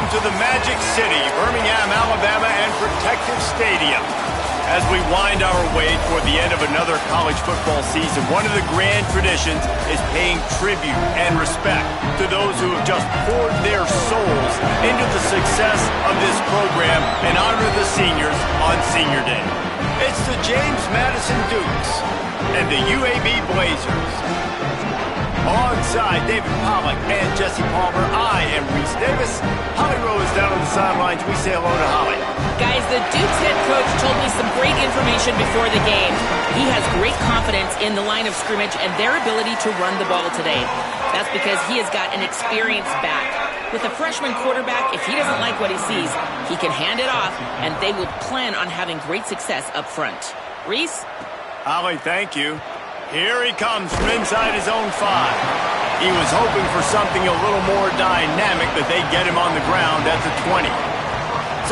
to the Magic City, Birmingham, Alabama, and Protective Stadium. As we wind our way toward the end of another college football season, one of the grand traditions is paying tribute and respect to those who have just poured their souls into the success of this program and honor the seniors on Senior Day. It's the James Madison Dukes and the UAB Blazers. Alongside David Pollack and Jesse Palmer, I am Reese Davis. Holly Rowe is down on the sidelines. We say hello to Holly. Guys, the Dukes head coach told me some great information before the game. He has great confidence in the line of scrimmage and their ability to run the ball today. That's because he has got an experienced back. With a freshman quarterback, if he doesn't like what he sees, he can hand it off, and they will plan on having great success up front. Reese? Holly, thank you. Here he comes from inside his own 5. He was hoping for something a little more dynamic, but they get him on the ground at the 20.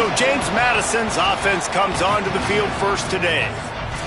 So James Madison's offense comes onto the field first today.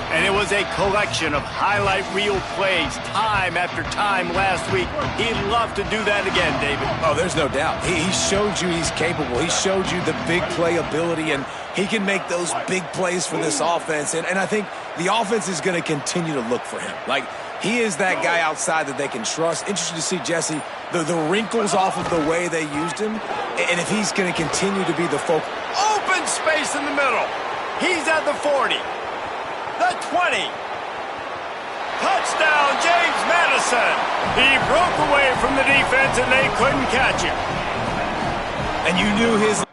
And it was a collection of highlight reel plays time after time last week. He'd love to do that again, David. Oh, there's no doubt. He showed you he's capable. He showed you the big play ability, and he can make those big plays for this offense. And I think the offense is going to continue to look for him. Like, he is that guy outside that they can trust. Interesting to see, Jesse, the wrinkles off of the way they used him, and if he's going to continue to be the focus. Open space in the middle. He's at the 40. The 20. Touchdown, James Madison. He broke away from the defense, and they couldn't catch him. And you knew his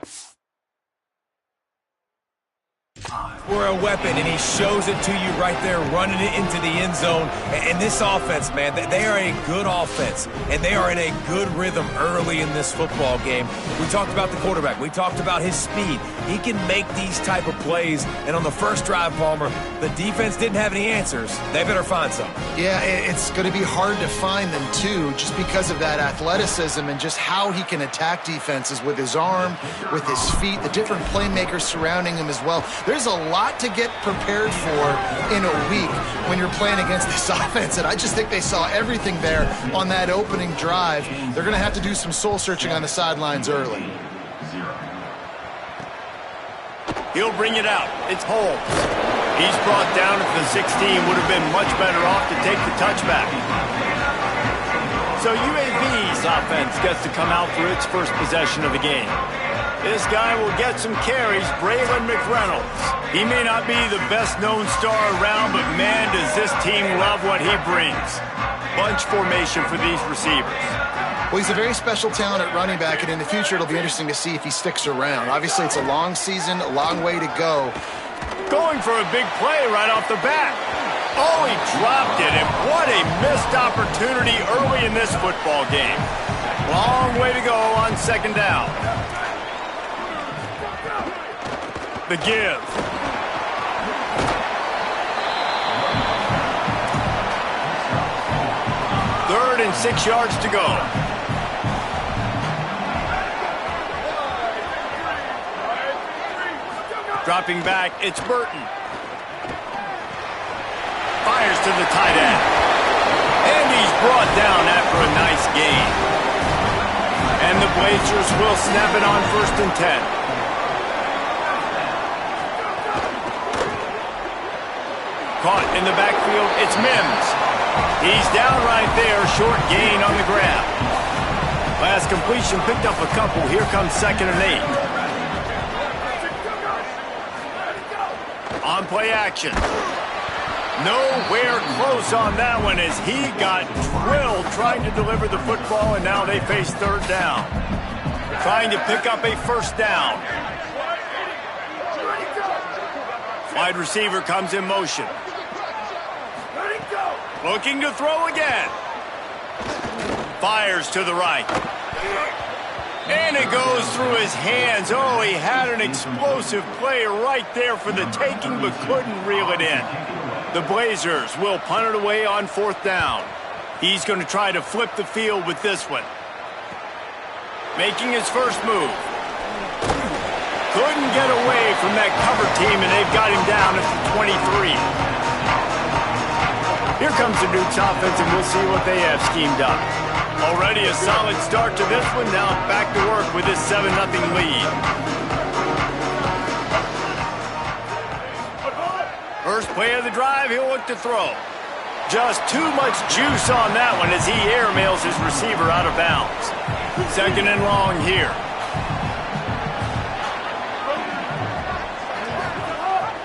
were a weapon, and he shows it to you right there, running it into the end zone. And this offense, man, they are a good offense, and they are in a good rhythm early in this football game. We talked about the quarterback. We talked about his speed. He can make these type of plays, and on the first drive, Palmer, the defense didn't have any answers. They better find some. Yeah, it's going to be hard to find them, too, just because of that athleticism and just how he can attack defenses with his arm, with his feet, the different playmakers surrounding him as well. There's a lot to get prepared for in a week when you're playing against this offense, and I just think they saw everything there on that opening drive. They're going to have to do some soul-searching on the sidelines early. He'll bring it out. It's Holmes. He's brought down at the 16. Would have been much better off to take the touchback. So UAB's offense gets to come out for its first possession of the game. This guy will get some carries, Braylon McReynolds. He may not be the best-known star around, but man, does this team love what he brings. Bunch formation for these receivers. Well, he's a very special talent at running back, and in the future, it'll be interesting to see if he sticks around. Obviously, it's a long season, a long way to go. Going for a big play right off the bat. Oh, he dropped it, and what a missed opportunity early in this football game. Long way to go on second down. The give. Third and 6 yards to go. Dropping back, it's Burton. Fires to the tight end. And he's brought down after a nice gain. And the Blazers will snap it on 1st and 10. Caught in the backfield, it's Mims. He's down right there, short gain on the grab. Last completion picked up a couple. Here comes 2nd and 8. On play action. Nowhere close on that one as he got drilled trying to deliver the football, and now they face 3rd down. Trying to pick up a 1st down. Wide receiver comes in motion. Looking to throw again. Fires to the right. And it goes through his hands. Oh, he had an explosive play right there for the taking, but couldn't reel it in. The Blazers will punt it away on 4th down. He's going to try to flip the field with this one. Making his first move. Couldn't get away from that cover team, and they've got him down at the 23. Here comes the Dukes offense, and we'll see what they have schemed up. Already a solid start to this one. Now back to work with this 7-0 lead. First play of the drive, he'll look to throw. Just too much juice on that one as he airmails his receiver out of bounds. 2nd and long here.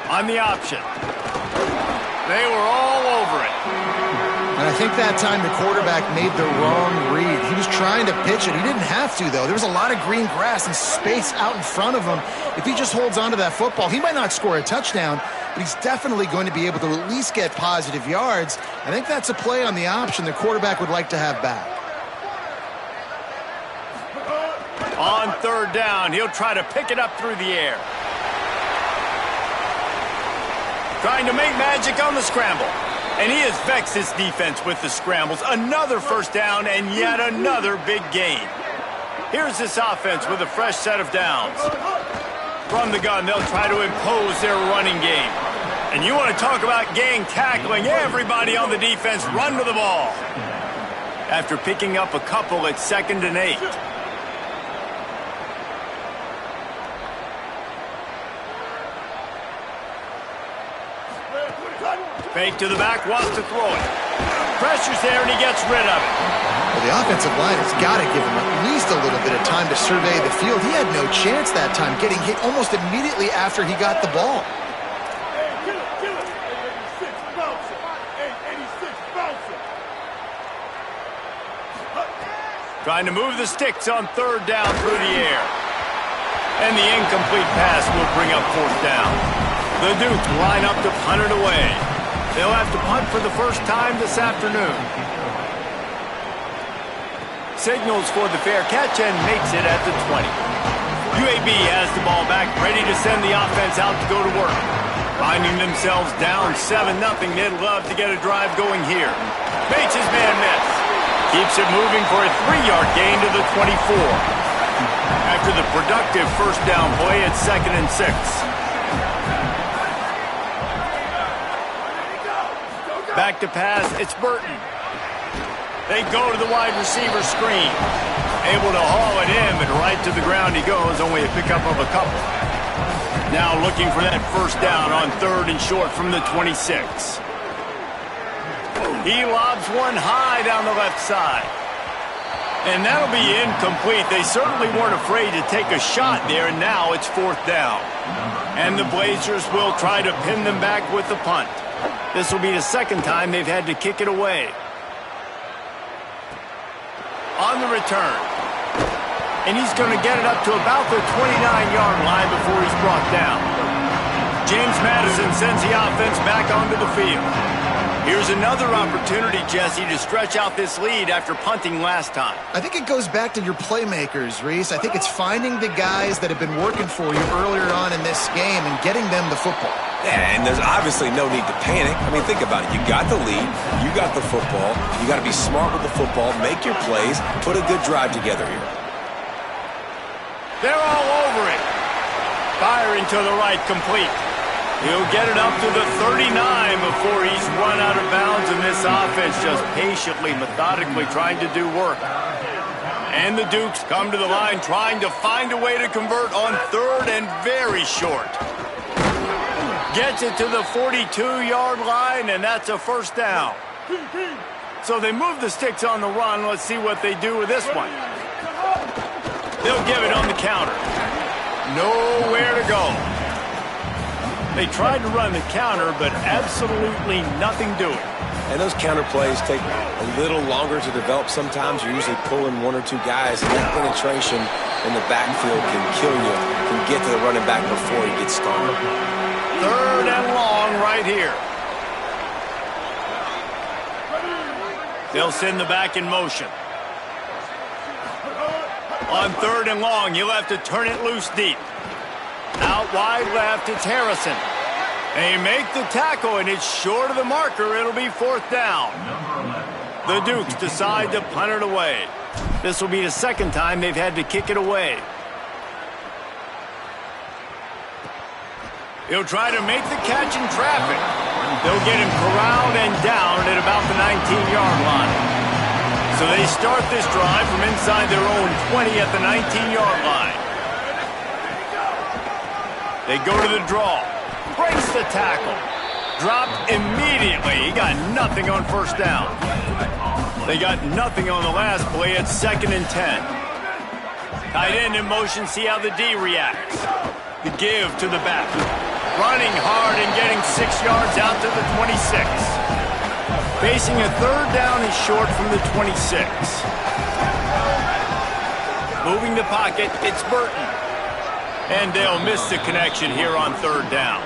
On the option. They were all over it. And I think that time the quarterback made the wrong read. He was trying to pitch it. He didn't have to, though. There was a lot of green grass and space out in front of him. If he just holds on to that football, he might not score a touchdown, but he's definitely going to be able to at least get positive yards. I think that's a play on the option the quarterback would like to have back. On 3rd down, he'll try to pick it up through the air. Trying to make magic on the scramble. And he has vexed his defense with the scrambles. Another 1st down and yet another big gain. Here's this offense with a fresh set of downs. From the gun, they'll try to impose their running game. And you want to talk about gang tackling. Everybody on the defense run to the ball. After picking up a couple at 2nd and 8. Fake to the back, wants to throw it. Pressure's there, and he gets rid of it. Well, the offensive line has got to give him at least a little bit of time to survey the field. He had no chance that time, getting hit almost immediately after he got the ball. Trying to move the sticks on 3rd down through the air. And the incomplete pass will bring up 4th down. The Dukes line up to punt it away. They'll have to punt for the first time this afternoon. Signals for the fair catch and makes it at the 20. UAB has the ball back, ready to send the offense out to go to work. Finding themselves down 7-0, they'd love to get a drive going here. Makes his man miss. Keeps it moving for a 3-yard gain to the 24. After the productive 1st down play at 2nd and 6. Back to pass, it's Burton. They go to the wide receiver screen. Able to haul it in, but right to the ground he goes, only a pickup of a couple. Now looking for that 1st down on 3rd and short from the 26. He lobs one high down the left side. And that'll be incomplete. They certainly weren't afraid to take a shot there, and now it's 4th down. And the Blazers will try to pin them back with the punt. This will be the 2nd time they've had to kick it away. On the return. And he's going to get it up to about the 29-yard line before he's brought down. James Madison sends the offense back onto the field. Here's another opportunity, Jesse, to stretch out this lead after punting last time. I think it goes back to your playmakers, Reese. I think it's finding the guys that have been working for you earlier on in this game and getting them the football. Yeah, and there's obviously no need to panic. I mean, think about it. You got the lead. You got the football. You got to be smart with the football. Make your plays. Put a good drive together here. They're all over it. Firing to the right, complete. He'll get it up to the 39 before he's run out of bounds, and this offense just patiently, methodically trying to do work. And the Dukes come to the line trying to find a way to convert on 3rd and very short. Gets it to the 42-yard line, and that's a 1st down. So they move the sticks on the run. Let's see what they do with this one. They'll give it on the counter. Nowhere to go. They tried to run the counter, but absolutely nothing doing. And those counter plays take a little longer to develop sometimes. You're usually pulling 1 or 2 guys, and that penetration in the backfield can kill you, can get to the running back before he gets started. 3rd and long right here. They'll send the back in motion. On 3rd and long, he'll have to turn it loose deep. Out wide left, it's Harrison. They make the tackle, and it's short of the marker. It'll be 4th down. The Dukes decide to punt it away. This will be the 2nd time they've had to kick it away. He'll try to make the catch in traffic. They'll get him corralled and down at about the 19-yard line. So they start this drive from inside their own 20 at the 19-yard line. They go to the draw. Breaks the tackle. Dropped immediately. He got nothing on first down. They got nothing on the last play at 2nd and 10. Tight end in motion, see how the D reacts. The give to the back. Running hard and getting 6 yards out to the 26. Facing a third down is short from the 26. Moving the pocket, it's Burton. And they'll miss the connection here on third down.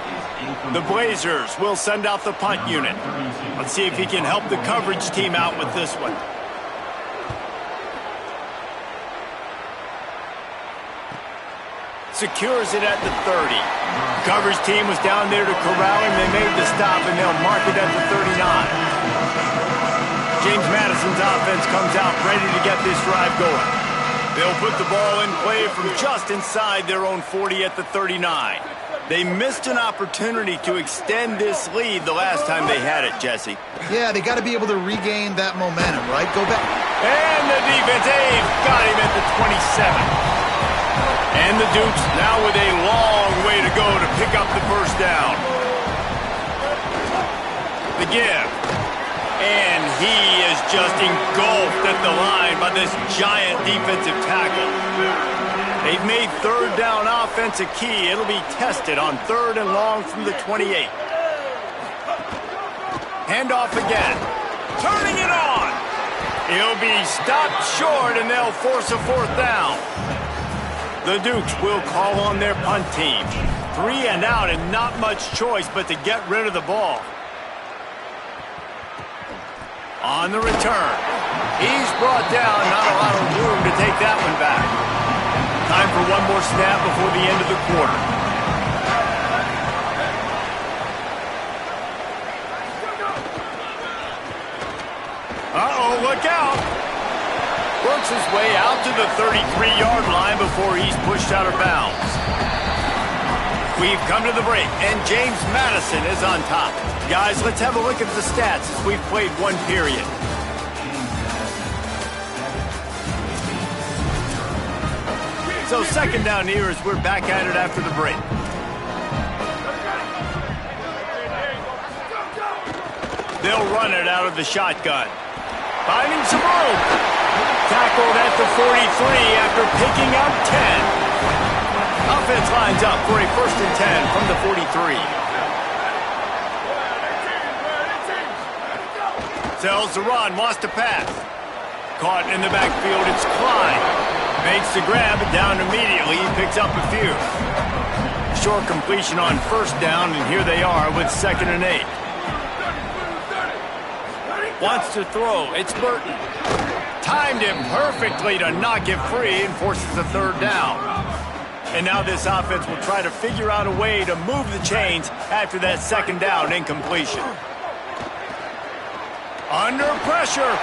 The Blazers will send out the punt unit. Let's see if he can help the coverage team out with this one. Secures it at the 30. Coverage team was down there to corral him. They made the stop, and they'll mark it at the 39. James Madison's offense comes out ready to get this drive going. They'll put the ball in play from just inside their own 40 at the 39. They missed an opportunity to extend this lead the last time they had it, Jesse. Yeah, they got to be able to regain that momentum, right? Go back. And the defense, got him at the 27. And the Dukes now with a long way to go to pick up the first down. The give. And he is just engulfed at the line by this giant defensive tackle. They've made third down offense a key. It'll be tested on 3rd and long from the 28. Handoff again. Turning it on. He'll be stopped short, and they'll force a 4th down. The Dukes will call on their punt team. 3 and out and not much choice but to get rid of the ball. On the return. He's brought down, not a lot of room to take that one back. Time for one more snap before the end of the quarter. Uh-oh, look out. Works his way out to the 33-yard line before he's pushed out of bounds. We've come to the break, and James Madison is on top. Guys, let's have a look at the stats as we've played one period. So 2nd down here as we're back at it after the break. They'll run it out of the shotgun. Finding some room. Tackled at the 43 after picking up 10. Offense lines up for a 1st and 10 from the 43. Sells the run, wants to pass. Caught in the backfield, it's Klein. Makes the grab, down immediately, he picks up a few. Short completion on 1st down, and here they are with 2nd and 8. Wants to throw, it's Burton. Timed him perfectly to knock it free and forces a 3rd down. And now this offense will try to figure out a way to move the chains after that 2nd down incompletion. Under pressure.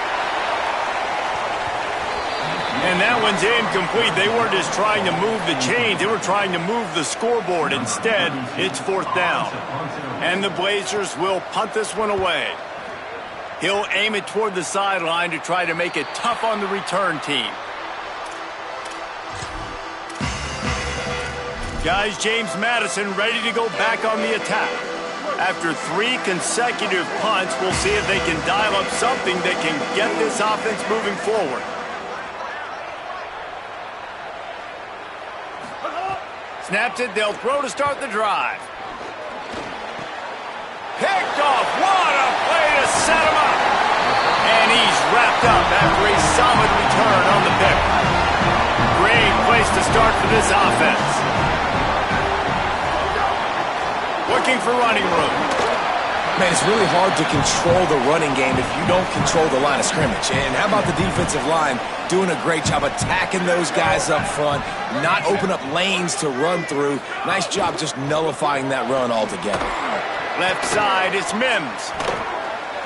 And that one's incomplete. They weren't just trying to move the chains. They were trying to move the scoreboard. Instead, it's 4th down. And the Blazers will punt this one away. He'll aim it toward the sideline to try to make it tough on the return team. Guys, James Madison ready to go back on the attack. After 3 consecutive punts, we'll see if they can dial up something that can get this offense moving forward. Snaps it, they'll throw to start the drive. Picked off, what a play to set him up. And he's wrapped up after a solid return on the pick. Great place to start for this offense. Looking for running room. Man, it's really hard to control the running game if you don't control the line of scrimmage. And how about the defensive line doing a great job attacking those guys up front, not open up lanes to run through. Nice job just nullifying that run altogether. Left side, it's Mims.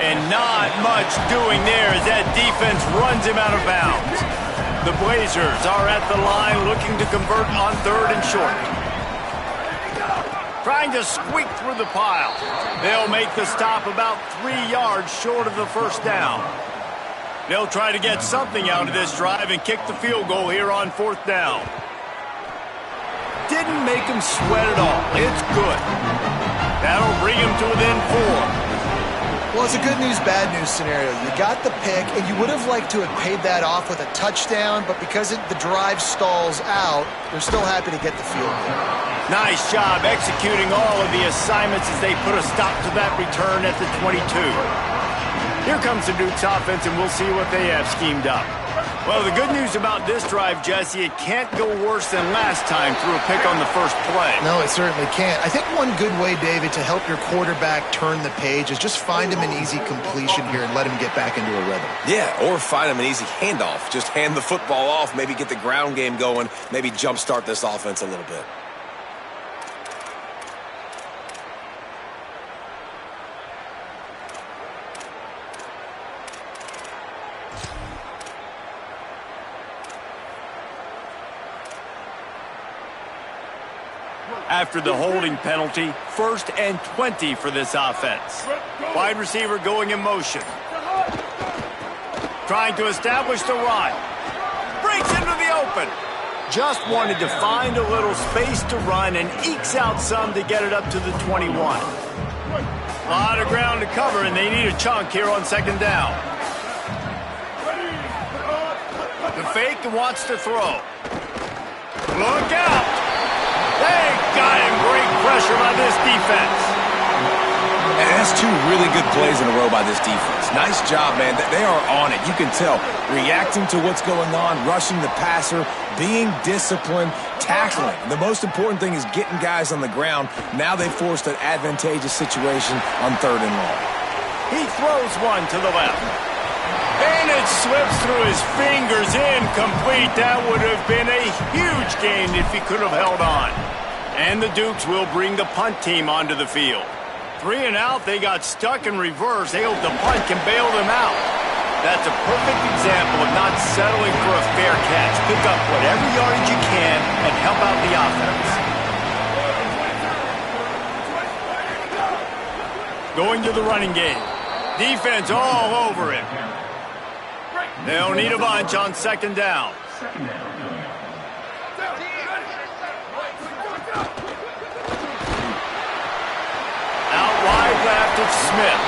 And not much doing there as that defense runs him out of bounds. The Blazers are at the line looking to convert on 3rd and short. Trying to squeak through the pile. They'll make the stop about 3 yards short of the 1st down. They'll try to get something out of this drive and kick the field goal here on 4th down. Didn't make him sweat at all. It's good. That'll bring him to within 4. Well, it's a good news, bad news scenario. You got the pick, and you would have liked to have paid that off with a touchdown, but because the drive stalls out, they're still happy to get the field goal. Nice job executing all of the assignments as they put a stop to that return at the 22. Here comes the Duke's offense, and we'll see what they have schemed up. Well, the good news about this drive, Jesse, it can't go worse than last time through a pick on the first play. No, it certainly can't. I think one good way, David, to help your quarterback turn the page is just find him an easy completion here and let him get back into a rhythm. Yeah, or find him an easy handoff. Just hand the football off, maybe get the ground game going, maybe jumpstart this offense a little bit. After the holding penalty, 1st and 20 for this offense. Wide receiver going in motion. Trying to establish the run. Breaks into the open. Just wanted to find a little space to run and ekes out some to get it up to the 21. A lot of ground to cover, and they need a chunk here on 2nd down. The fake wants to throw. Look out! They got him. Great pressure by this defense. And that's 2 really good plays in a row by this defense. Nice job, man. They are on it. You can tell. Reacting to what's going on, rushing the passer, being disciplined, tackling. The most important thing is getting guys on the ground. Now they forced an advantageous situation on 3rd and long. He throws one to the left. And it slips through his fingers, incomplete. That would have been a huge gain if he could have held on. And the Dukes will bring the punt team onto the field. 3 and out, they got stuck in reverse. They hope the punt can bail them out. That's a perfect example of not settling for a fair catch. Pick up whatever yardage you can and help out the offense. Going to the running game. Defense all over it. They'll need a bunch on 2nd down. Out wide left, it's Smith.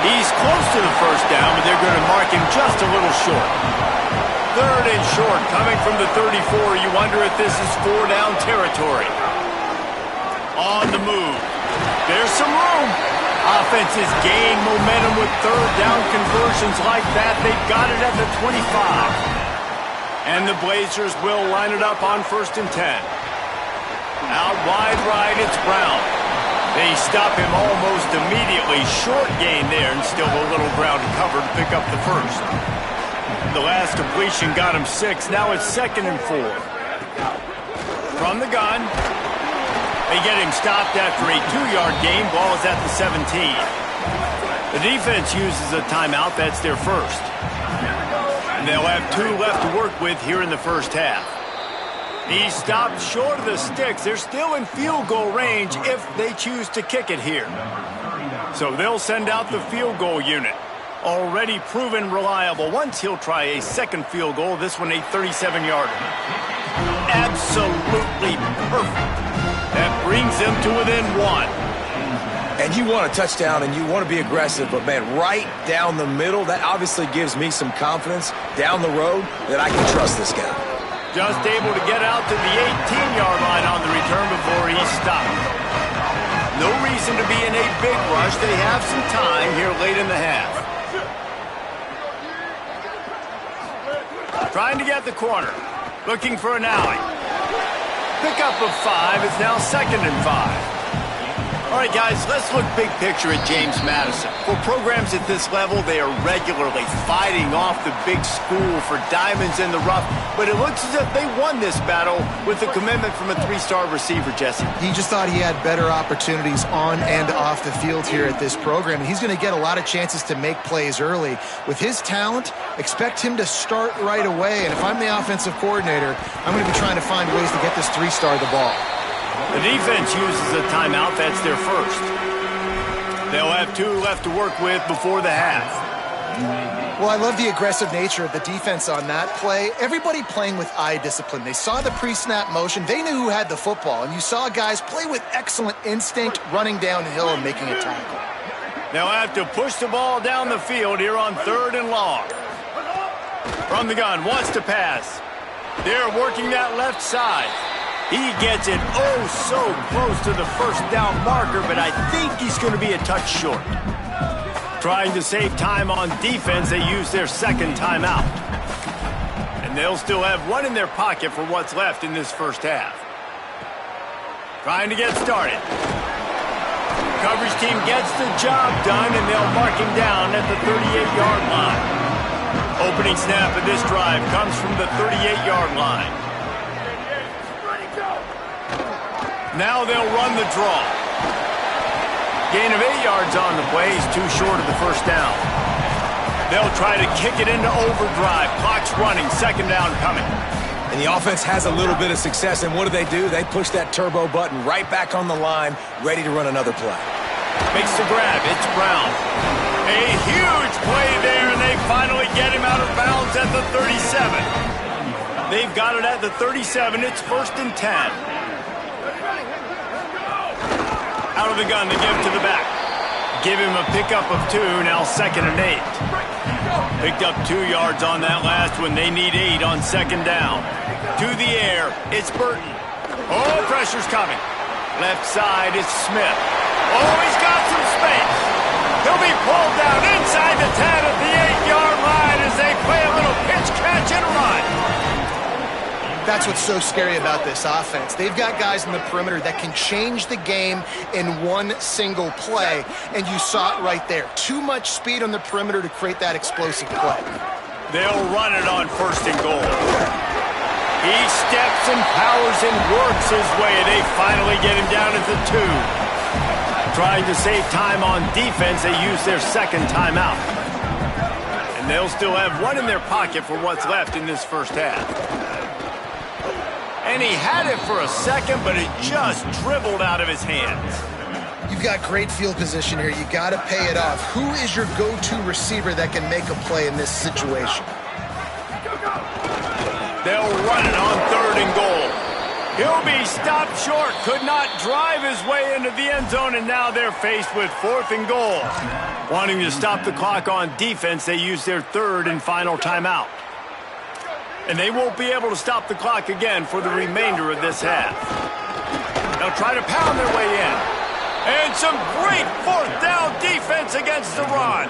He's close to the 1st down, but they're going to mark him just a little short. 3rd and short, coming from the 34. You wonder if this is 4-down territory. On the move. There's some room. Offenses gain momentum with 3rd down conversions like that. They've got it at the 25. And the Blazers will line it up on 1st and 10. Out wide right, it's Brown. They stop him almost immediately. Short gain there, and still a little ground to cover to pick up the 1st. The last completion got him 6. Now it's 2nd and 4. From the gun. They get him stopped after a 2-yard gain. Ball is at the 17. The defense uses a timeout. That's their 1st. And they'll have 2 left to work with here in the 1st half. He stopped short of the sticks. They're still in field goal range if they choose to kick it here. So they'll send out the field goal unit. Already proven reliable. Once he'll try a 2nd field goal, this one a 37-yarder. Absolutely perfect. That brings them to within 1. And you want a touchdown and you want to be aggressive, but, man, right down the middle, that obviously gives me some confidence down the road that I can trust this guy. Just able to get out to the 18-yard line on the return before he's stopped. No reason to be in a big rush. They have some time here late in the half. Trying to get the corner. Looking for an alley. Pickup of 5. It's now 2nd and 5. All right, guys, let's look big picture at James Madison. For programs at this level, they are regularly fighting off the big school for diamonds in the rough, but it looks as if they won this battle with the commitment from a 3-star receiver, Jesse. He just thought he had better opportunities on and off the field here at this program. He's going to get a lot of chances to make plays early. With his talent, expect him to start right away, and if I'm the offensive coordinator, I'm going to be trying to find ways to get this 3-star the ball. The defense uses a timeout. That's their 1st. They'll have 2 left to work with before the half. Well, I love the aggressive nature of the defense on that play. Everybody playing with eye discipline. They saw the pre-snap motion. They knew who had the football. And you saw guys play with excellent instinct, running downhill and making a tackle. They'll have to push the ball down the field here on 3rd and long. From the gun, wants to pass. They're working that left side. He gets it so close to the first down marker, but I think he's going to be a touch short. Trying to save time on defense, they use their 2nd timeout. And they'll still have one in their pocket for what's left in this first half. Trying to get started. Coverage team gets the job done, and they'll mark him down at the 38-yard line. Opening snap of this drive comes from the 38-yard line. Now they'll run the draw. Gain of 8 yards on the play. He's too short of the first down. They'll try to kick it into overdrive. Clock's running. 2nd down coming. And the offense has a little bit of success, and what do? They push that turbo button right back on the line, ready to run another play. Makes the grab. It's Brown. A huge play there, and they finally get him out of bounds at the 37. They've got it at the 37. It's 1st and 10. Out of the gun to give to the back. Give him a pickup of 2, now 2nd and 8. Picked up 2 yards on that last one. They need 8 on 2nd down. To the air, it's Burton. Oh, pressure's coming. Left side, it's Smith. Oh, he's got some space. He'll be pulled down inside the 10 at the 8-yard line as they play a little pitch, catch, and run. That's what's so scary about this offense. They've got guys in the perimeter that can change the game in one single play, and you saw it right there. Too much speed on the perimeter to create that explosive play. They'll run it on 1st and goal. He steps and powers and works his way. They finally get him down at the 2. Trying to save time on defense, they use their 2nd timeout. And they'll still have one in their pocket for what's left in this first half. And he had it for a second, but it just dribbled out of his hands. You've got great field position here. You got to pay it off. Who is your go-to receiver that can make a play in this situation? They'll run it on 3rd and goal. He'll be stopped short. Could not drive his way into the end zone, and now they're faced with 4th and goal. Wanting to stop the clock on defense, they use their 3rd and final timeout. And they won't be able to stop the clock again for the remainder of this half. They'll try to pound their way in. And some great 4th down defense against the run.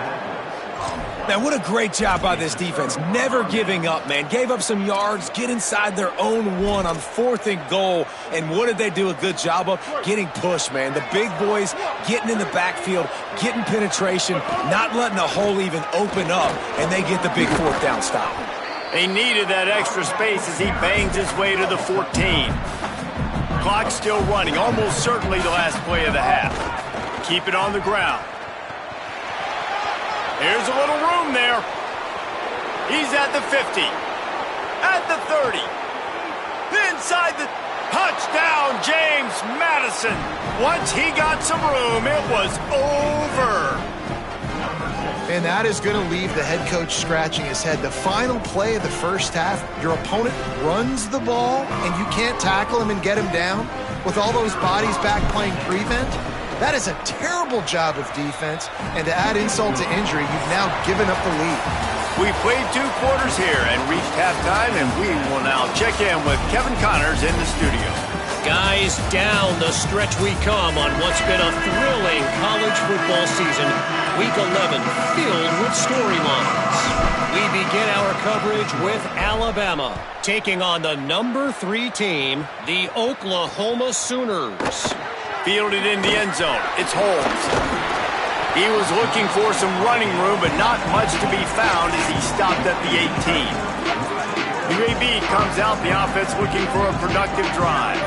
Now, what a great job by this defense. Never giving up, man. Gave up some yards, get inside their own 1 on 4th and goal. And what did they do a good job of? Getting pushed, man. The big boys getting in the backfield, getting penetration, not letting a hole even open up, and they get the big 4th down stop. They needed that extra space as he bangs his way to the 14. Clock still running, almost certainly the last play of the half. Keep it on the ground. Here's a little room there. He's at the 50. At the 30. Inside the touchdown, James Madison. Once he got some room, it was over. And that is going to leave the head coach scratching his head. The final play of the first half, your opponent runs the ball, and you can't tackle him and get him down with all those bodies back playing prevent. That is a terrible job of defense, and to add insult to injury, you've now given up the lead. We played 2 quarters here and reached halftime, and we will now check in with Kevin Connors in the studio. Guys, down the stretch we come on what's been a thrilling college football season. Week 11 filled with storylines. We begin our coverage with Alabama taking on the number 3 team, the Oklahoma Sooners. Fielded in the end zone. It's Holmes. He was looking for some running room, but not much to be found as he stopped at the 18. UAB comes out, the offense looking for a productive drive.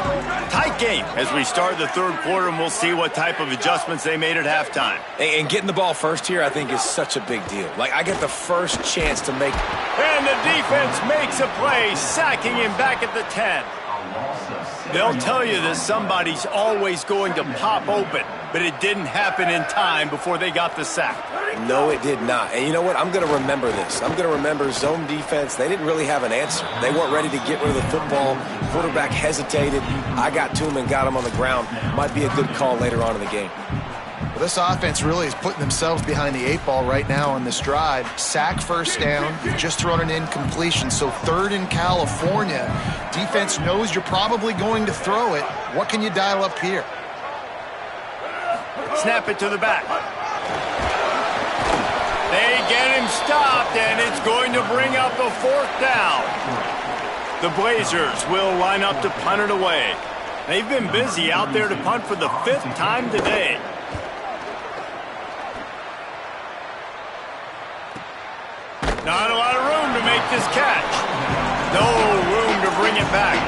Tight game as we start the 3rd quarter, and we'll see what type of adjustments they made at halftime. And getting the ball first here, I think, is such a big deal. Like, I get the first chance to make... And the defense makes a play, sacking him back at the 10. They'll tell you that somebody's always going to pop open. but it didn't happen in time before they got the sack. No, it did not. And you know what? I'm going to remember this. I'm going to remember zone defense. They didn't really have an answer. They weren't ready to get rid of the football. Quarterback hesitated. I got to him and got him on the ground. Might be a good call later on in the game. Well, this offense really is putting themselves behind the 8 ball right now on this drive. Sack, first down. You've just thrown an incompletion, so 3rd in California. Defense knows you're probably going to throw it. What can you dial up here? Snap it to the back. They get him stopped, and it's going to bring up a 4th down. The Blazers will line up to punt it away. They've been busy out there to punt for the 5th time today. Not a lot of room to make this catch. No room to bring it back.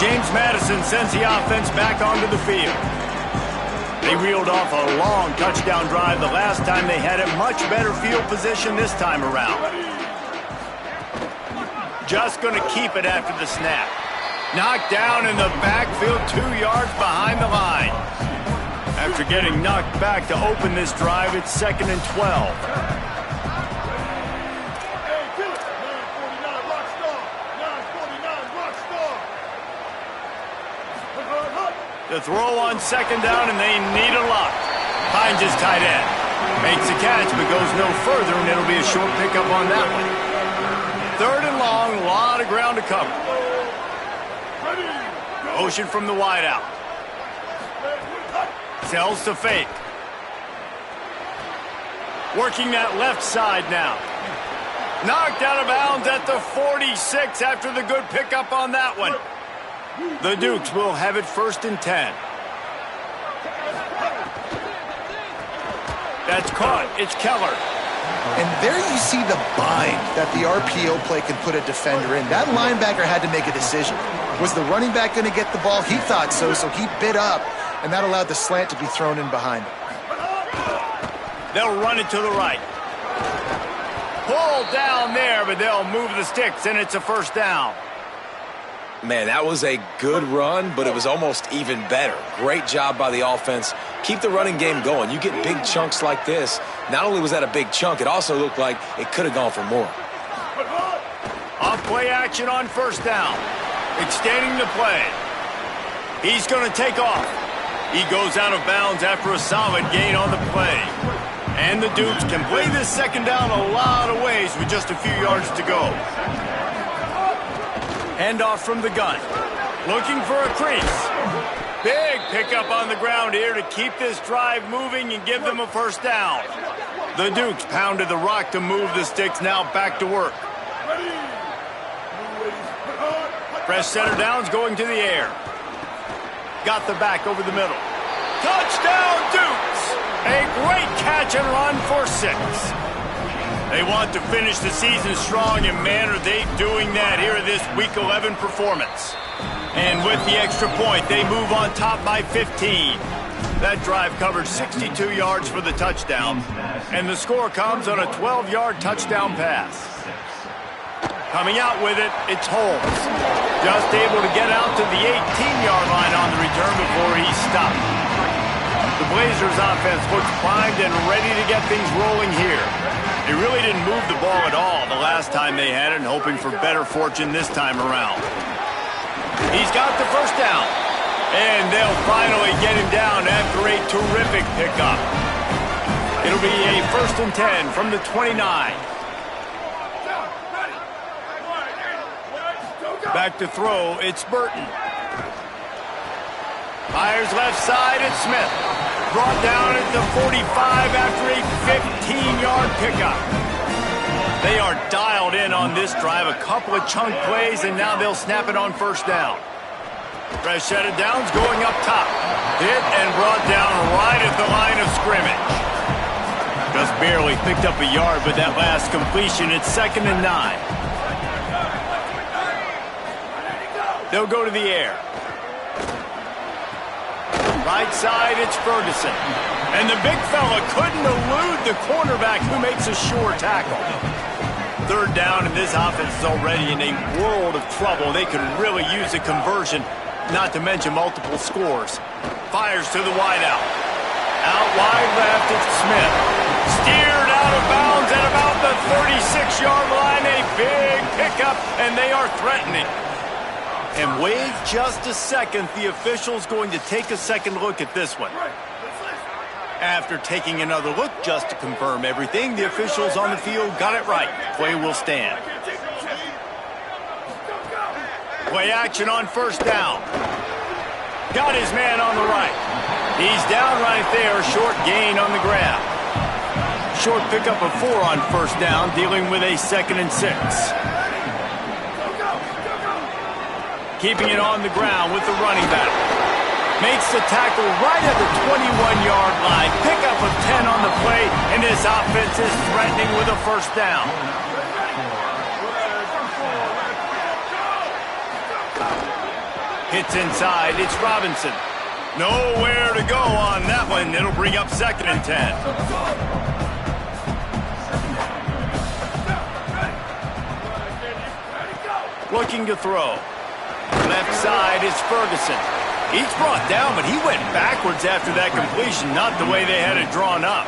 James Madison sends the offense back onto the field. They reeled off a long touchdown drive the last time they had a much better field position this time around. Just going to keep it after the snap. Knocked down in the backfield 2 yards behind the line. After getting knocked back to open this drive, it's 2nd and 12. The throw on 2nd down, and they need a lot. Finds his tight end. Makes the catch, but goes no further, and it'll be a short pickup on that one. 3rd and long, a lot of ground to cover. Motion from the wideout. Sells to fake. Working that left side now. Knocked out of bounds at the 46 after the good pickup on that one. The Dukes will have it 1st and 10. That's caught. It's Keller. And there you see the bind that the RPO play can put a defender in. That linebacker had to make a decision. Was the running back going to get the ball? He thought so, so he bit up, and that allowed the slant to be thrown in behind him. They'll run it to the right. Pulled down there, but they'll move the sticks, and it's a 1st down. Man, that was a good run, but it was almost even better. Great job by the offense. Keep the running game going. You get big chunks like this. Not only was that a big chunk, it also looked like it could have gone for more. Off play action on 1st down. Extending the play. He's going to take off. He goes out of bounds after a solid gain on the play. And the Dukes can play this 2nd down a lot of ways with just a few yards to go. Handoff from the gun. Looking for a crease. Big pickup on the ground here to keep this drive moving and give them a 1st down. The Dukes pounded the rock to move the sticks, now back to work. Fresh center downs going to the air. Got the back over the middle. Touchdown Dukes! A great catch and run for 6. They want to finish the season strong, and man, are they doing that here in this Week 11 performance. And with the extra point, they move on top by 15. That drive covered 62 yards for the touchdown, and the score comes on a 12-yard touchdown pass. Coming out with it, it's Holmes. Just able to get out to the 18-yard line on the return before he's stopped. The Blazers offense looks primed and ready to get things rolling here. They really didn't move the ball at all the last time they had it, and hoping for better fortune this time around. He's got the 1st down, and they'll finally get him down after a terrific pickup. It'll be a 1st and 10 from the 29. Back to throw, it's Burton. Fires left side, it's Smith. Brought down at the 45 after a 15-yard pickup. They are dialed in on this drive. A couple of chunk plays, and now they'll snap it on 1st down. Fresh set of downs going up top. Hit and brought down right at the line of scrimmage. Just barely picked up a yard with that last completion. It's 2nd and 9. They'll go to the air. Right side, it's Ferguson. And the big fella couldn't elude the cornerback who makes a sure tackle. 3rd down, and this offense is already in a world of trouble. They could really use a conversion. not to mention multiple scores. Fires to the wideout. Out wide left, it's Smith. Steered out of bounds at about the 36-yard line. A big pickup, and they are threatening. And wait just a second. The official's going to take a second look at this one. After taking another look just to confirm everything, the officials on the field got it right. Play will stand. Play action on first down. Got his man on the right. He's down right there, short gain on the grab. Short pickup of 4 on first down, dealing with a 2nd and 6. Keeping it on the ground with the running back. Makes the tackle right at the 21-yard line. Pickup of 10 on the play, and this offense is threatening with a first down. Hits inside, it's Robinson. Nowhere to go on that one. It'll bring up 2nd and 10. Looking to throw. Left side is Ferguson. He's brought down, but he went backwards after that completion, not the way they had it drawn up.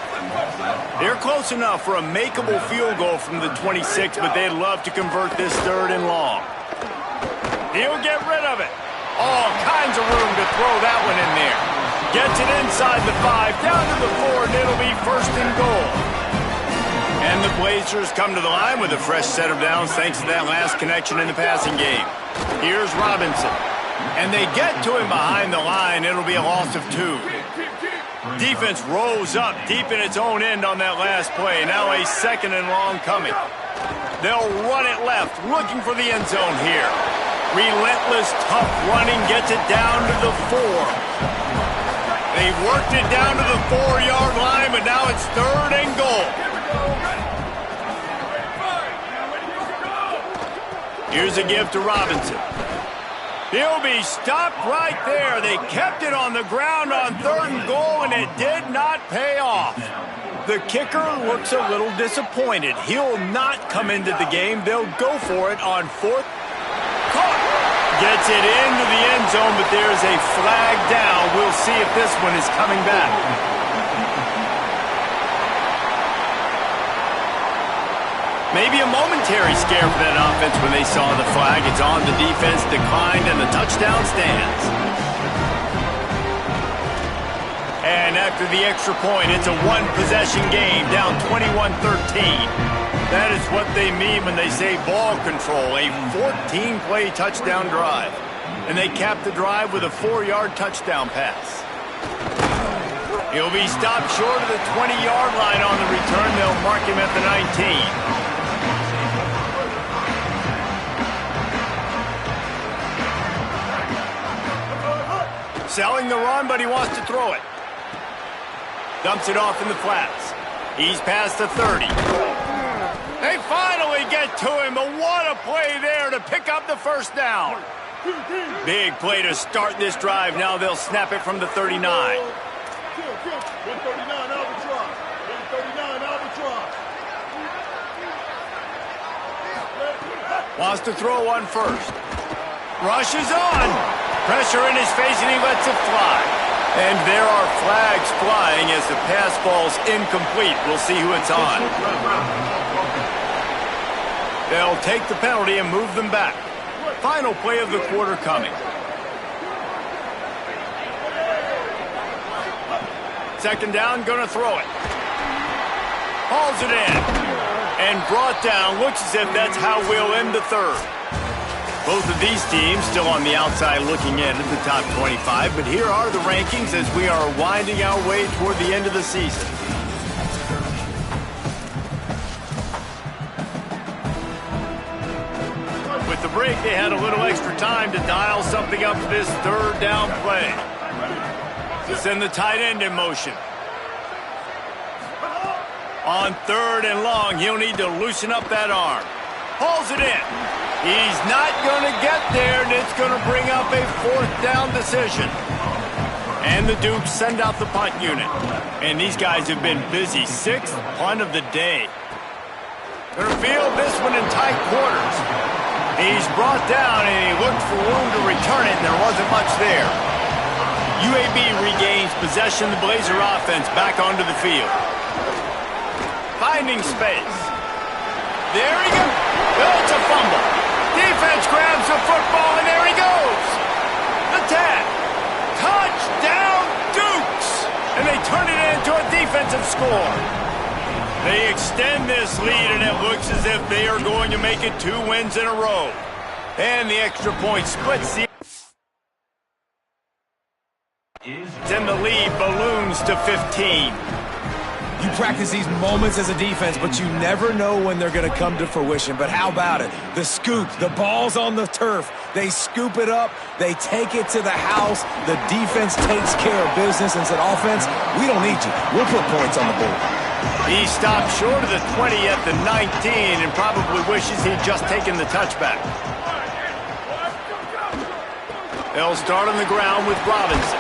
They're close enough for a makeable field goal from the 26, but they'd love to convert this 3rd and long. He'll get rid of it. All kinds of room to throw that one in there. Gets it inside the 5, down to the 4, and it'll be 1st and goal. And the Blazers come to the line with a fresh set of downs thanks to that last connection in the passing game. Here's Robinson. And they get to him behind the line. It'll be a loss of 2. Defense rose up deep in its own end on that last play. Now a 2nd and long coming. They'll run it left, looking for the end zone here. Relentless, tough running gets it down to the 4. They worked it down to the 4-yard line, but now it's 3rd and goal. Here's a give to Robinson. He'll be stopped right there. They kept it on the ground on 3rd and goal, and it did not pay off. The kicker looks a little disappointed. He'll not come into the game. They'll go for it on 4th. Caught. Gets it into the end zone, but there's a flag down. We'll see if this one is coming back. Maybe a momentary scare for that offense when they saw the flag. It's on, the defense declined, and the touchdown stands. And after the extra point, it's a one-possession game, down 21-13. That is what they mean when they say ball control, a 14-play touchdown drive. And they cap the drive with a 4-yard touchdown pass. He'll be stopped short of the 20-yard line on the return. They'll mark him at the 19. Selling the run, but he wants to throw it. Dumps it off in the flats. He's past the 30. They finally get to him, but what a play there to pick up the first down. Big play to start this drive. Now they'll snap it from the 39. 139 Albatross. 139 Albatross. Wants to throw one first. Rushes on. Pressure in his face, and he lets it fly. And there are flags flying as the pass falls incomplete. We'll see who it's on. They'll take the penalty and move them back. Final play of the quarter coming. Second down, gonna throw it. Hauls it in. And brought down. Looks as if that's how we'll end the 3rd. Both of these teams still on the outside looking in at the top 25, but here are the rankings as we are winding our way toward the end of the season. With the break, they had a little extra time to dial something up for this 3rd down play. Send the tight end in motion. On 3rd and long, he'll need to loosen up that arm. Hauls it in. He's not going to get there, and it's going to bring up a 4th down decision. And the Dukes send out the punt unit. And these guys have been busy. 6th punt of the day. Going to field this one in tight quarters. He's brought down, and he looked for room to return it, and there wasn't much there. UAB regains possession of the Blazer offense back onto the field. Finding space. There he goes. Oh, it's a fumble. Defense grabs the football, and there he goes. The tag. Touchdown, Dukes. And they turn it into a defensive score. They extend this lead, and it looks as if they are going to make it 2 wins in a row. And the extra point splits the... Then the lead balloons to 15. You practice these moments as a defense, but you never know when they're going to come to fruition. But how about it? The scoop, the ball's on the turf. They scoop it up. They take it to the house. The defense takes care of business and said, offense, we don't need you. We'll put points on the board. He stopped short of the 20 at the 19 and probably wishes he'd just taken the touchback. They'll start on the ground with Robinson.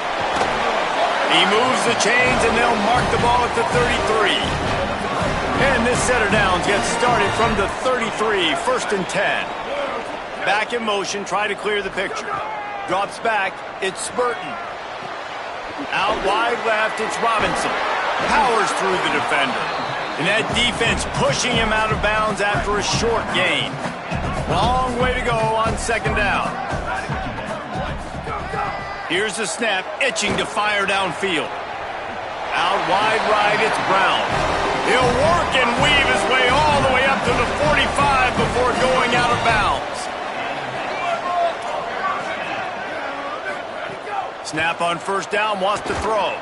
He moves the chains, and they'll mark the ball at the 33. And this set of downs gets started from the 33, 1st and 10. Back in motion, try to clear the picture. Drops back, it's Spurton. Out wide left, it's Robinson. Powers through the defender. And that defense pushing him out of bounds after a short gain. Long way to go on 2nd down. Here's the snap, itching to fire downfield. Out wide right, it's Brown. He'll work and weave his way all the way up to the 45 before going out of bounds. Snap on 1st down, wants to throw.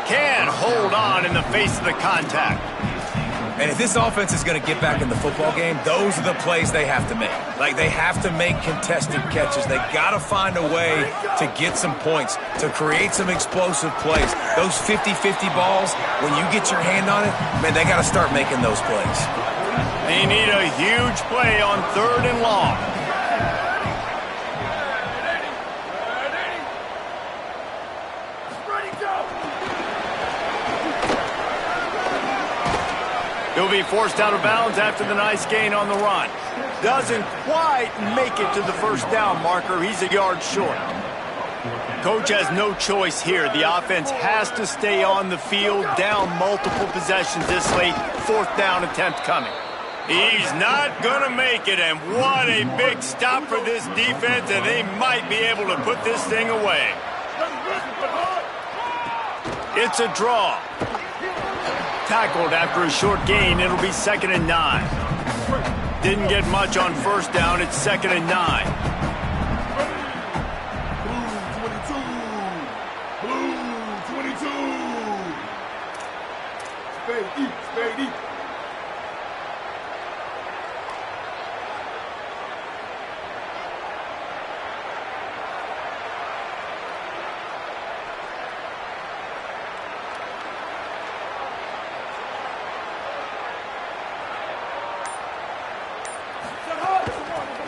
Can't hold on in the face of the contact. And if this offense is going to get back in the football game, those are the plays they have to make. Like, they have to make contested catches. They got to find a way to get some points, to create some explosive plays. Those 50-50 balls, when you get your hand on it, man, they got to start making those plays. They need a huge play on 3rd and long. He'll be forced out of bounds after the nice gain on the run. Doesn't quite make it to the 1st down marker. He's a yard short. Coach has no choice here. The offense has to stay on the field, down multiple possessions this late. 4th down attempt coming. He's not going to make it, and what a big stop for this defense, and they might be able to put this thing away. It's a draw. Tackled after a short gain. It'll be 2nd and 9. Didn't get much on 1st down. It's 2nd and 9. Blue 22. Stay deep, stay deep.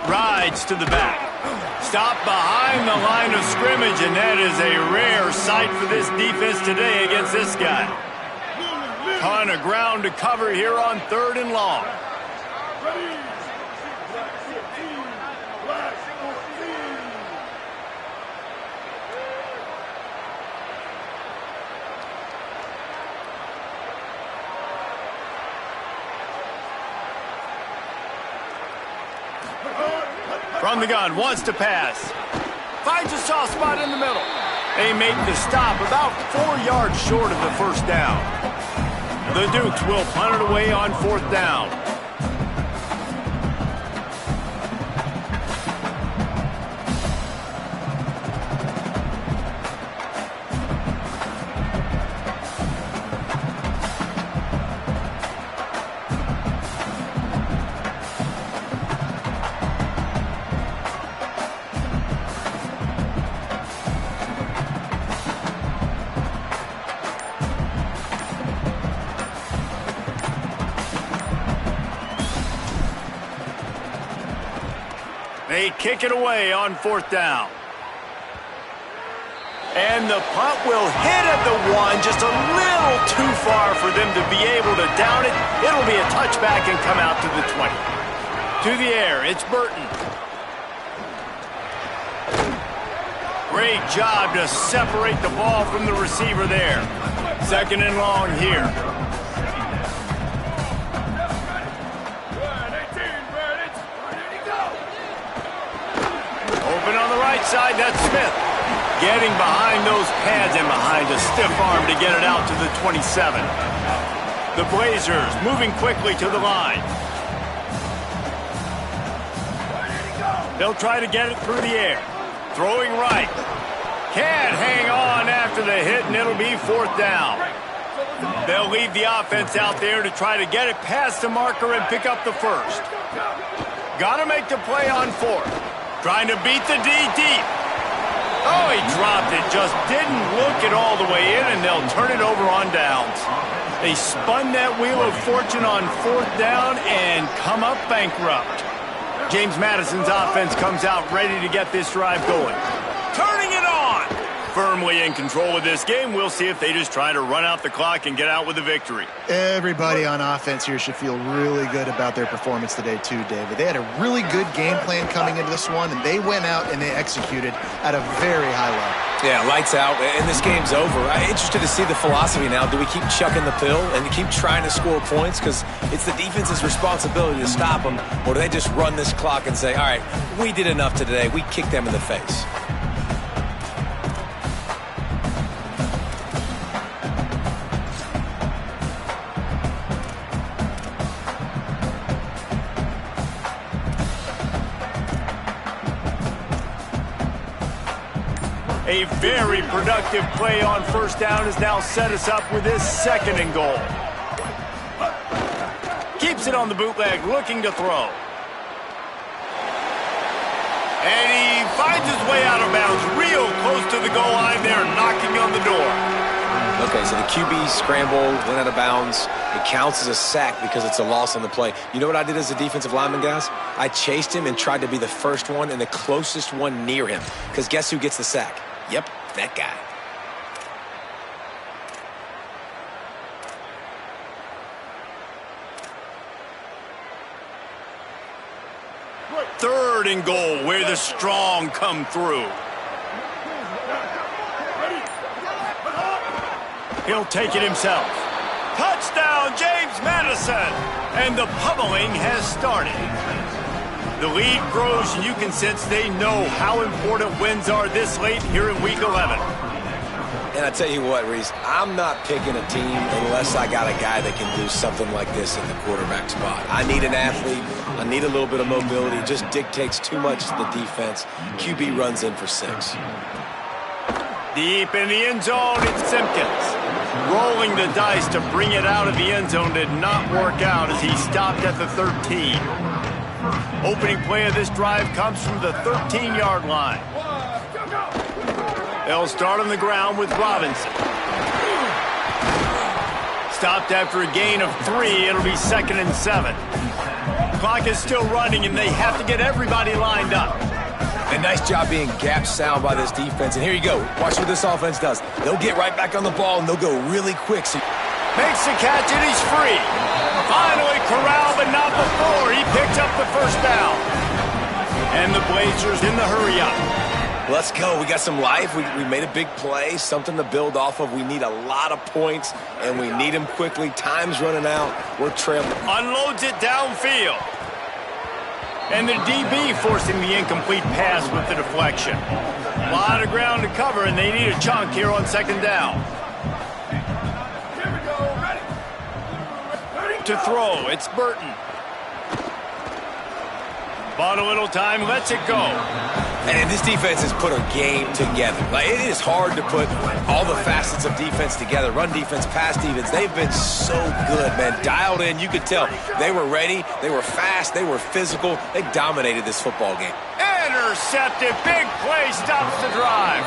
Rides to the back. Stop behind the line of scrimmage, and that is a rare sight for this defense today against this guy. Ton of ground to cover here on 3rd and long. From the gun, wants to pass. Finds a soft spot in the middle. They make the stop about 4 yards short of the 1st down. The Dukes will punt it away on 4th down. They kick it away on 4th down. And the punt will hit at the 1, just a little too far for them to be able to down it. It'll be a touchback and come out to the 20. To the air, it's Burton. Great job to separate the ball from the receiver there. Second and long here. Open on the right side, that's Smith. Getting behind those pads and behind a stiff arm to get it out to the 27. The Blazers moving quickly to the line. They'll try to get it through the air. Throwing right. Can't hang on after the hit, and it'll be fourth down. They'll leave the offense out there to try to get it past the marker and pick up the first. Got to make the play on fourth. Trying to beat the D deep. Oh, he dropped it. Just didn't look it all the way in, and they'll turn it over on downs. They spun that wheel of fortune on fourth down and come up bankrupt. James Madison's offense comes out ready to get this drive going. Turning it on! Firmly in control of this game. We'll see if they just try to run out the clock and get out with a victory. Everybody on offense here should feel really good about their performance today too, David. They had a really good game plan coming into this one, and they went out and they executed at a very high level. Yeah, lights out, and this game's over. I'm interested to see the philosophy now. Do we keep chucking the pill and keep trying to score points? Because it's the defense's responsibility to stop them. Or do they just run this clock and say, all right, we did enough today. We kicked them in the face. A very productive play on first down has now set us up with this second and goal. Keeps it on the bootleg, looking to throw. And he finds his way out of bounds, real close to the goal line there, knocking on the door. Okay, so the QB scrambled, went out of bounds. It counts as a sack because it's a loss on the play. You know what I did as a defensive lineman, guys? I chased him and tried to be the first one and the closest one near him. Because guess who gets the sack? Yep, that guy. Third and goal, where the strong come through. He'll take it himself. Touchdown, James Madison! And the pummeling has started. The lead grows, and you can sense they know how important wins are this late here in Week 11. And I tell you what, Reese, I'm not picking a team unless I got a guy that can do something like this in the quarterback spot. I need an athlete. I need a little bit of mobility. It just dictates too much to the defense. QB runs in for 6. Deep in the end zone, it's Simpkins. Rolling the dice to bring it out of the end zone did not work out as he stopped at the 13. Opening play of this drive comes from the 13-yard line. They'll start on the ground with Robinson. Stopped after a gain of 3. It'll be 2nd and 7. Clock is still running, and they have to get everybody lined up. A nice job being gap sound by this defense. And here you go. Watch what this offense does. They'll get right back on the ball, and they'll go really quick. So makes the catch, and he's free. Finally corralled, but not before. He picks up the first down. And the Blazers in the hurry-up. Let's go. We got some life. We made a big play, something to build off of. We need a lot of points, and we need them quickly. Time's running out. We're trailing. Unloads it downfield. And the DB forcing the incomplete pass with the deflection. A lot of ground to cover, and they need a chunk here on 2nd down. To throw, it's Burton. Bought a little time, lets it go. And this defense has put a game together. Like, it is hard to put all the facets of defense together. Run defense, pass defense. They've been so good, man. Dialed in. You could tell they were ready. They were fast. They were physical. They dominated this football game. Intercepted. Big play stops the drive.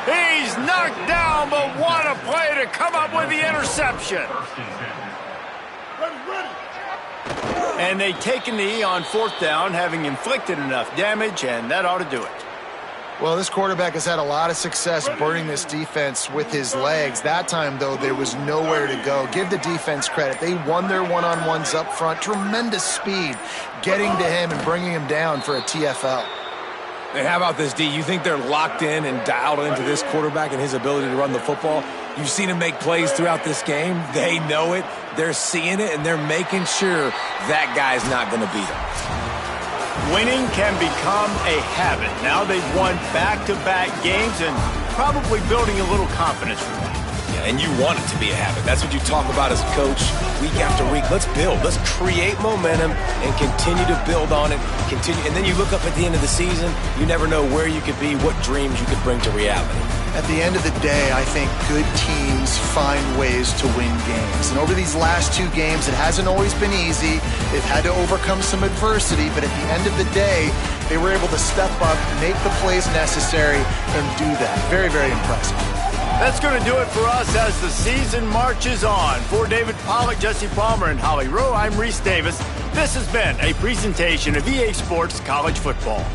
He's knocked down, but what a play to come up with the interception. And they take a knee on 4th down, having inflicted enough damage, and that ought to do it. Well, this quarterback has had a lot of success burning this defense with his legs. That time, though, there was nowhere to go. Give the defense credit. They won their one-on-ones up front. Tremendous speed getting to him and bringing him down for a TFL. And how about this, D? You think they're locked in and dialed into this quarterback and his ability to run the football? You've seen him make plays throughout this game. They know it. They're seeing it, and they're making sure that guy's not going to beat them. Winning can become a habit. Now they've won back-to-back games and probably building a little confidence for them. Yeah, and you want it to be a habit. That's what you talk about as a coach week after week. Let's build. Let's create momentum and continue to build on it. And then you look up at the end of the season, you never know where you could be, what dreams you could bring to reality. At the end of the day, I think good teams find ways to win games. And over these last 2 games, it hasn't always been easy. They've had to overcome some adversity, but at the end of the day, they were able to step up, make the plays necessary, and do that. Very, very impressive. That's going to do it for us as the season marches on. For David Pollack, Jesse Palmer, and Holly Rowe, I'm Reese Davis. This has been a presentation of EA Sports College Football.